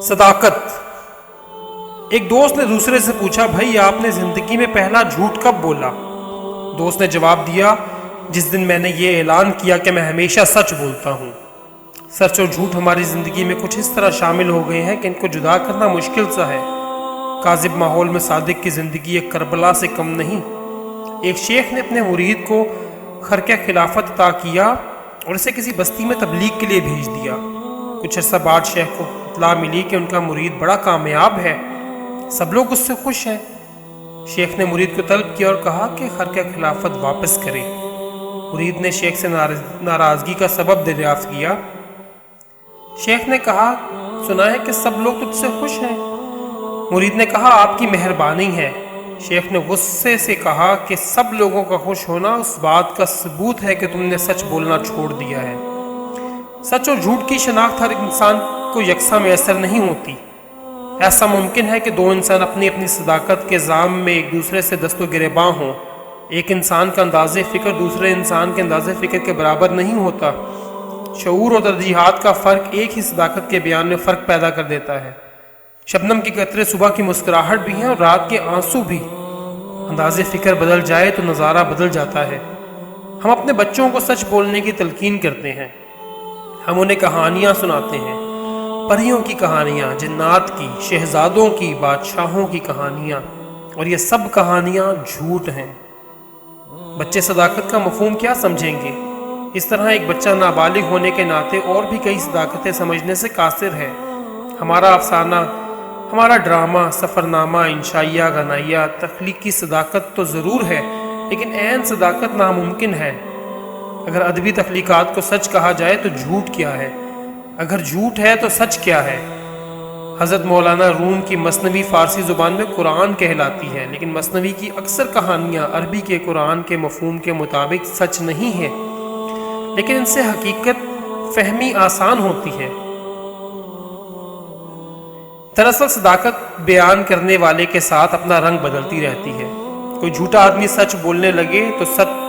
صداقت۔ ایک دوست نے دوسرے سے پوچھا، بھائی آپ نے زندگی میں پہلا جھوٹ کب بولا؟ دوست نے جواب دیا، جس دن میں نے یہ اعلان کیا کہ میں ہمیشہ سچ بولتا ہوں۔ سچ اور جھوٹ ہماری زندگی میں کچھ اس طرح شامل ہو گئے ہیں کہ ان کو جدا کرنا مشکل سا ہے۔ کاذب ماحول میں صادق کی زندگی ایک کربلا سے کم نہیں۔ ایک شیخ نے اپنے مرید کو خرقہ خلافت عطا کیا اور اسے کسی بستی میں تبلیغ کے لیے بھیج دیا۔ کچھ عرصہ بعد شیخ کو اطلاع ملی کہ ان کا مرید بڑا کامیاب ہے، سب لوگ اس سے خوش ہیں۔ شیخ نے مرید کو طلب کیا اور کہا کہ خرقہ خلافت واپس کرے۔ مرید نے شیخ سے ناراضگی کا سبب دریافت کیا۔ شیخ نے کہا، سنا ہے کہ سب لوگ تجھ سے خوش ہیں۔ مرید نے کہا، آپ کی مہربانی ہے۔ شیخ نے غصے سے کہا کہ سب لوگوں کا خوش ہونا اس بات کا ثبوت ہے کہ تم نے سچ بولنا چھوڑ دیا ہے۔ سچ اور جھوٹ کی شناخت ہر انسان کو یکساں میسر نہیں ہوتی۔ ایسا ممکن ہے کہ دو انسان اپنی اپنی صداقت کے الزام میں ایک دوسرے سے دست و گریباں ہوں۔ ایک انسان کا انداز فکر دوسرے انسان کے انداز فکر کے برابر نہیں ہوتا۔ شعور اور ترجیحات کا فرق ایک ہی صداقت کے بیان میں فرق پیدا کر دیتا ہے۔ شبنم کے قطرے صبح کی مسکراہٹ بھی ہیں اور رات کے آنسو بھی۔ انداز فکر بدل جائے تو نظارہ بدل جاتا ہے۔ ہم اپنے بچوں کو سچ بولنے کی تلقین کرتے ہیں۔ ہم انہیں کہانیاں سناتے ہیں، پریوں کی کہانیاں، جنات کی، شہزادوں کی، بادشاہوں کی کہانیاں، اور یہ سب کہانیاں جھوٹ ہیں۔ بچے صداقت کا مفہوم کیا سمجھیں گے؟ اس طرح ایک بچہ نابالغ ہونے کے ناطے اور بھی کئی صداقتیں سمجھنے سے قاصر ہے۔ ہمارا افسانہ، ہمارا ڈرامہ، سفرنامہ، انشائیہ، غنائیہ، تخلیقی صداقت تو ضرور ہے، لیکن عین صداقت ناممکن ہے۔ اگر ادبی تخلیقات کو سچ کہا جائے تو جھوٹ کیا ہے؟ اگر جھوٹ ہے تو سچ کیا ہے؟ حضرت مولانا روم کی مثنوی فارسی زبان میں قرآن کہلاتی ہے، لیکن مثنوی کی اکثر کہانیاں عربی کے قرآن کے مفہوم کے مطابق سچ نہیں ہیں، لیکن ان سے حقیقت فہمی آسان ہوتی ہے۔ دراصل صداقت بیان کرنے والے کے ساتھ اپنا رنگ بدلتی رہتی ہے۔ کوئی جھوٹا آدمی سچ بولنے لگے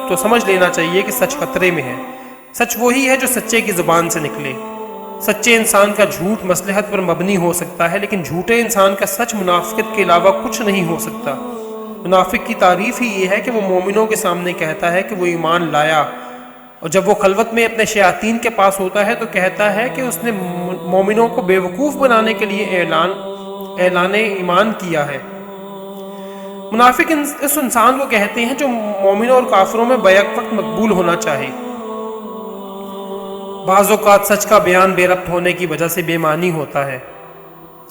تو سمجھ لینا چاہیے کہ سچ خطرے میں ہے۔ سچ وہی ہے جو سچے کی زبان سے نکلے۔ سچے انسان کا جھوٹ مصلحت پر مبنی ہو سکتا ہے، لیکن جھوٹے انسان کا سچ منافقت کے علاوہ کچھ نہیں ہو سکتا۔ منافق کی تعریف ہی یہ ہے کہ وہ مومنوں کے سامنے کہتا ہے کہ وہ ایمان لایا، اور جب وہ خلوت میں اپنے شیاطین کے پاس ہوتا ہے تو کہتا ہے کہ اس نے مومنوں کو بے وقوف بنانے کے لیے اعلان ایمان کیا ہے۔ منافق اس انسان کو کہتے ہیں جو مومنوں اور کافروں میں بیک وقت مقبول ہونا چاہے۔ بعض اوقات سچ کا بیان بے ربط ہونے کی وجہ سے بے معنی ہوتا ہے،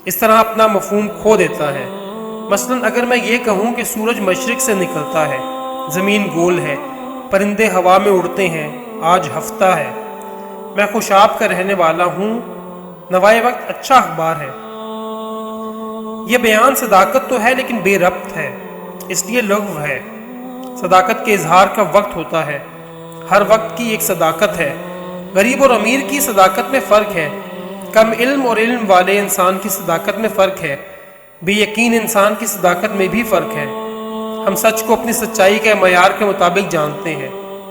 اس طرح اپنا مفہوم کھو دیتا ہے۔ مثلا اگر میں یہ کہوں کہ سورج مشرق سے نکلتا ہے، زمین گول ہے، پرندے ہوا میں اڑتے ہیں، آج ہفتہ ہے، میں خوشاب کا رہنے والا ہوں، نوائے وقت اچھا اخبار ہے۔ یہ بیان صداقت تو ہے لیکن بے ربط ہے، اس لیے لغو ہے۔ صداقت کے اظہار کا وقت ہوتا ہے، ہر وقت کی ایک صداقت ہے۔ غریب اور امیر کی صداقت میں فرق ہے، کم علم اور علم والے انسان کی صداقت میں فرق ہے، بے یقین انسان کی صداقت میں بھی فرق ہے۔ ہم سچ کو اپنی سچائی کے معیار کے مطابق جانتے ہیں۔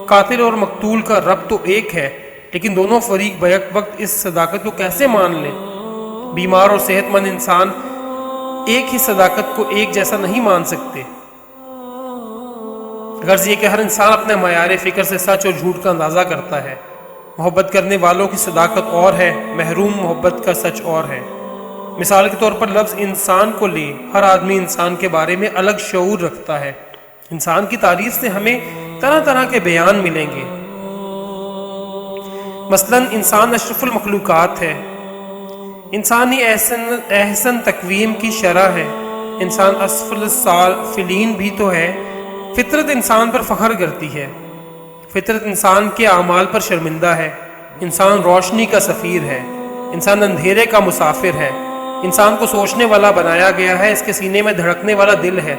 قاتل اور مقتول کا رب تو ایک ہے، لیکن دونوں فریق بیک وقت اس صداقت کو کیسے مان لیں؟ بیمار اور صحت مند انسان ایک ہی صداقت کو ایک جیسا نہیں مان سکتے۔ غرض یہ کہ ہر انسان اپنے معیار فکر سے سچ اور جھوٹ کا اندازہ کرتا ہے۔ محبت کرنے والوں کی صداقت اور ہے، محروم محبت کا سچ اور ہے۔ مثال کے طور پر لفظ انسان کو لیں، ہر آدمی انسان کے بارے میں الگ شعور رکھتا ہے۔ انسان کی تعریف سے ہمیں طرح طرح کے بیان ملیں گے۔ مثلا انسان اشرف المخلوقات ہے، انسانی احسن تقویم کی شرح ہے، انسان اسفل السافلین بھی تو ہے۔ فطرت انسان پر فخر کرتی ہے، فطرت انسان کے اعمال پر شرمندہ ہے۔ انسان روشنی کا سفیر ہے، انسان اندھیرے کا مسافر ہے۔ انسان کو سوچنے والا بنایا گیا ہے، اس کے سینے میں دھڑکنے والا دل ہے۔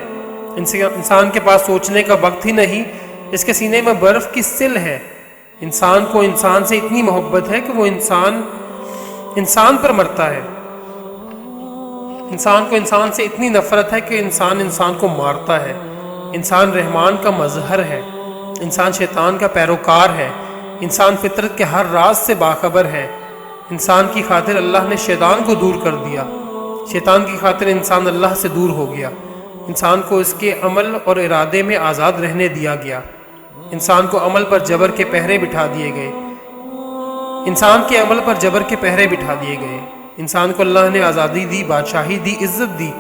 انسان کے پاس سوچنے کا وقت ہی نہیں، اس کے سینے میں برف کی سل ہے۔ انسان کو انسان سے اتنی محبت ہے کہ وہ انسان پر مرتا ہے۔ انسان کو انسان سے اتنی نفرت ہے کہ انسان کو مارتا ہے۔ انسان رحمان کا مظہر ہے، انسان شیطان کا پیروکار ہے۔ انسان فطرت کے ہر راز سے باخبر ہے۔ انسان کی خاطر اللہ نے شیطان کو دور کر دیا۔ شیطان کی خاطر انسان اللہ سے دور ہو گیا، انسان کو اس کے عمل اور ارادے میں آزاد رہنے دیا گیا، انسان کو عمل پر جبر کے پہرے بٹھا دیے گئے، انسان کو اللہ نے آزادی دی، بادشاہی دی، عزت دی۔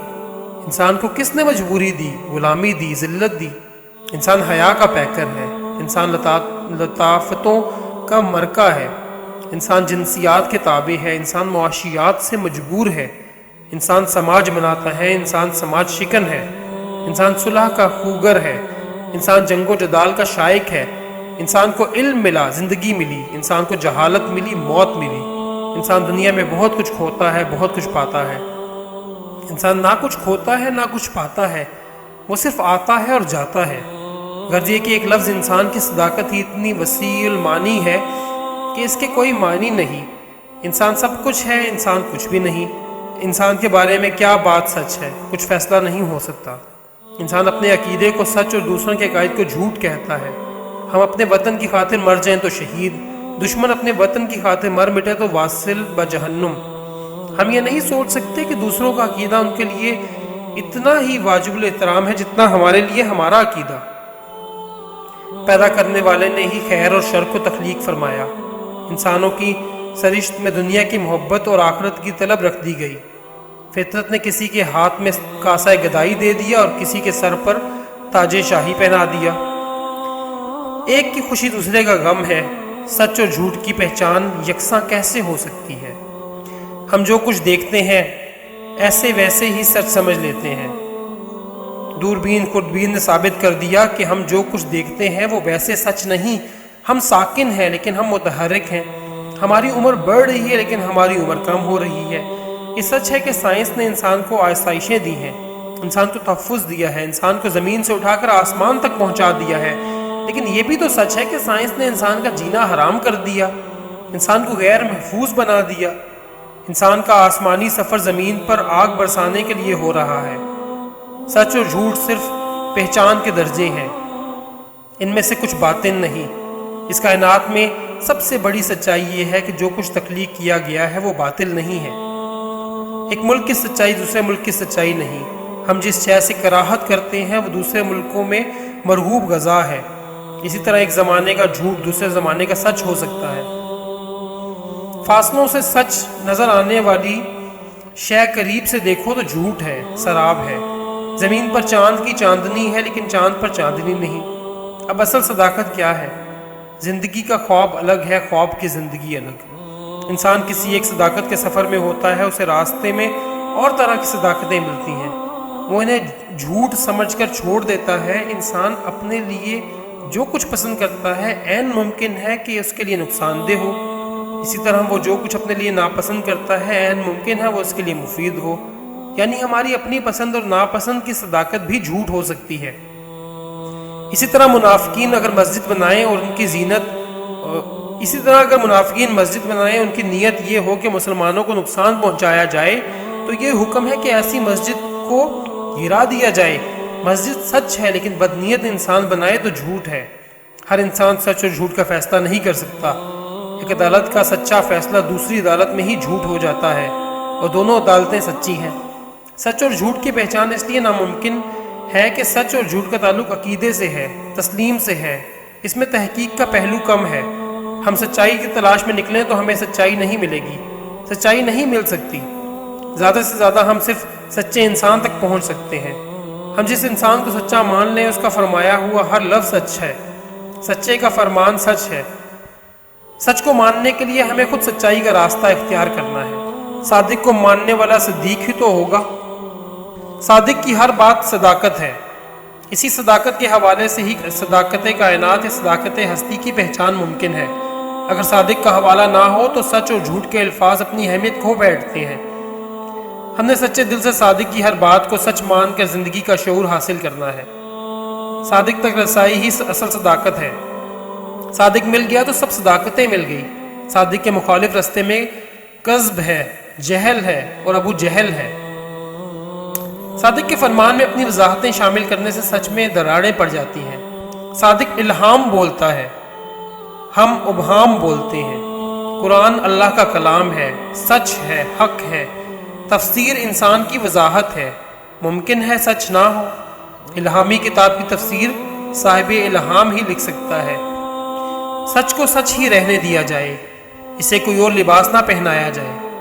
انسان کو کس نے مجبوری دی، غلامی دی، ذلت دی؟ انسان حیا کا پیکر ہے، انسان لطافتوں کا مرکہ ہے، انسان جنسیات کے تابع ہے، انسان معاشیات سے مجبور ہے، انسان سماج بناتا ہے، انسان سماج شکن ہے، انسان صلح کا خوگر ہے، انسان جنگ و جدال کا شائق ہے، انسان کو علم ملا، زندگی ملی، انسان کو جہالت ملی، موت ملی۔ انسان دنیا میں بہت کچھ کھوتا ہے، بہت کچھ پاتا ہے۔ انسان نہ کچھ کھوتا ہے، نہ کچھ پاتا ہے، وہ صرف آتا ہے اور جاتا ہے۔ غرض یہ کہ ایک لفظ انسان کی صداقت ہی اتنی وسیع المعنی ہے کہ اس کے کوئی معنی نہیں۔ انسان سب کچھ ہے، انسان کچھ بھی نہیں۔ انسان کے بارے میں کیا بات سچ ہے، کچھ فیصلہ نہیں ہو سکتا۔ انسان اپنے عقیدے کو سچ اور دوسروں کے عقائد کو جھوٹ کہتا ہے۔ ہم اپنے وطن کی خاطر مر جائیں تو شہید، دشمن اپنے وطن کی خاطر مر مٹے تو واصل بجہنم۔ ہم یہ نہیں سوچ سکتے کہ دوسروں کا عقیدہ ان کے لیے اتنا ہی واجب الاحترام ہے جتنا ہمارے لیے ہمارا عقیدہ۔ پیدا کرنے والے نے ہی خیر اور شر کو تخلیق فرمایا۔ انسانوں کی سرشت میں دنیا کی محبت اور آخرت کی طلب رکھ دی گئی۔ فطرت نے کسی کے ہاتھ میں کاسہ گدائی دے دیا اور کسی کے سر پر تاج شاہی پہنا دیا۔ ایک کی خوشی دوسرے کا غم ہے۔ سچ اور جھوٹ کی پہچان یکساں کیسے ہو سکتی ہے؟ ہم جو کچھ دیکھتے ہیں ایسے ویسے ہی سچ سمجھ لیتے ہیں۔ دوربین خودبین نے ثابت کر دیا کہ ہم جو کچھ دیکھتے ہیں وہ ویسے سچ نہیں۔ ہم ساکن ہیں لیکن ہم متحرک ہیں، ہماری عمر بڑھ رہی ہے لیکن ہماری عمر کم ہو رہی ہے۔ یہ سچ ہے کہ سائنس نے انسان کو آسائشیں دی ہیں، انسان کو تحفظ دیا ہے، انسان کو زمین سے اٹھا کر آسمان تک پہنچا دیا ہے، لیکن یہ بھی تو سچ ہے کہ سائنس نے انسان کا جینا حرام کر دیا، انسان کو غیر محفوظ بنا دیا۔ انسان کا آسمانی سفر زمین پر آگ برسانے کے لیے ہو رہا ہے۔ سچ اور جھوٹ صرف پہچان کے درجے ہیں، ان میں سے کچھ باطن نہیں۔ اس کائنات میں سب سے بڑی سچائی یہ ہے کہ جو کچھ تخلیق کیا گیا ہے وہ باطل نہیں ہے۔ ایک ملک کی سچائی دوسرے ملک کی سچائی نہیں۔ ہم جس شے سے کراہت کرتے ہیں وہ دوسرے ملکوں میں مرغوب غذا ہے۔ اسی طرح ایک زمانے کا جھوٹ دوسرے زمانے کا سچ ہو سکتا ہے۔ فاصلوں سے سچ نظر آنے والی شے قریب سے دیکھو تو جھوٹ ہے، سراب ہے۔ زمین پر چاند کی چاندنی ہے لیکن چاند پر چاندنی نہیں۔ اب اصل صداقت کیا ہے؟ زندگی کا خواب الگ ہے، خواب کی زندگی الگ۔ انسان کسی ایک صداقت کے سفر میں ہوتا ہے، اسے راستے میں اور طرح کی صداقتیں ملتی ہیں، وہ انہیں جھوٹ سمجھ کر چھوڑ دیتا ہے۔ انسان اپنے لیے جو کچھ پسند کرتا ہے عین ممکن ہے کہ اس کے لیے نقصان دہ ہو، اسی طرح وہ جو کچھ اپنے لیے ناپسند کرتا ہے عین ممکن ہے وہ اس کے لیے مفید ہو۔ یعنی ہماری اپنی پسند اور ناپسند کی صداقت بھی جھوٹ ہو سکتی ہے۔ اسی طرح اگر منافقین مسجد بنائیں اور ان کی نیت یہ ہو کہ مسلمانوں کو نقصان پہنچایا جائے تو یہ حکم ہے کہ ایسی مسجد کو گرا دیا جائے۔ مسجد سچ ہے لیکن بدنیت انسان بنائے تو جھوٹ ہے۔ ہر انسان سچ اور جھوٹ کا فیصلہ نہیں کر سکتا۔ ایک عدالت کا سچا فیصلہ دوسری عدالت میں ہی جھوٹ ہو جاتا ہے اور دونوں عدالتیں سچی ہیں۔ سچ اور جھوٹ کی پہچان اس لیے ناممکن ہے کہ سچ اور جھوٹ کا تعلق عقیدے سے ہے، تسلیم سے ہے، اس میں تحقیق کا پہلو کم ہے۔ ہم سچائی کی تلاش میں نکلیں تو ہمیں سچائی نہیں ملے گی، سچائی نہیں مل سکتی۔ زیادہ سے زیادہ ہم صرف سچے انسان تک پہنچ سکتے ہیں۔ ہم جس انسان کو سچا مان لیں اس کا فرمایا ہوا ہر لفظ سچ ہے، سچے کا فرمان سچ ہے۔ سچ کو ماننے کے لیے ہمیں خود سچائی کا راستہ اختیار کرنا ہے۔ صادق کو ماننے والا صدیق ہی تو ہوگا۔ صادق کی ہر بات صداقت ہے۔ اسی صداقت کے حوالے سے ہی صداقت کائنات یا صداقت ہستی کی پہچان ممکن ہے۔ اگر صادق کا حوالہ نہ ہو تو سچ اور جھوٹ کے الفاظ اپنی اہمیت کھو بیٹھتے ہیں۔ ہم نے سچے دل سے صادق کی ہر بات کو سچ مان کر زندگی کا شعور حاصل کرنا ہے۔ صادق تک رسائی ہی اصل صداقت ہے۔ صادق مل گیا تو سب صداقتیں مل گئی۔ صادق کے مخالف رستے میں کذب ہے، جہل ہے اور ابو جہل ہے۔ صادق کے فرمان میں اپنی وضاحتیں شامل کرنے سے سچ میں دراڑیں پڑ جاتی ہیں۔ صادق الہام بولتا ہے، ہم ابہام بولتے ہیں۔ قرآن اللہ کا کلام ہے، سچ ہے، حق ہے، تفسیر انسان کی وضاحت ہے، ممکن ہے سچ نہ ہو۔ الہامی کتاب کی تفسیر صاحب الہام ہی لکھ سکتا ہے۔ سچ کو سچ ہی رہنے دیا جائے، اسے کوئی اور لباس نہ پہنایا جائے۔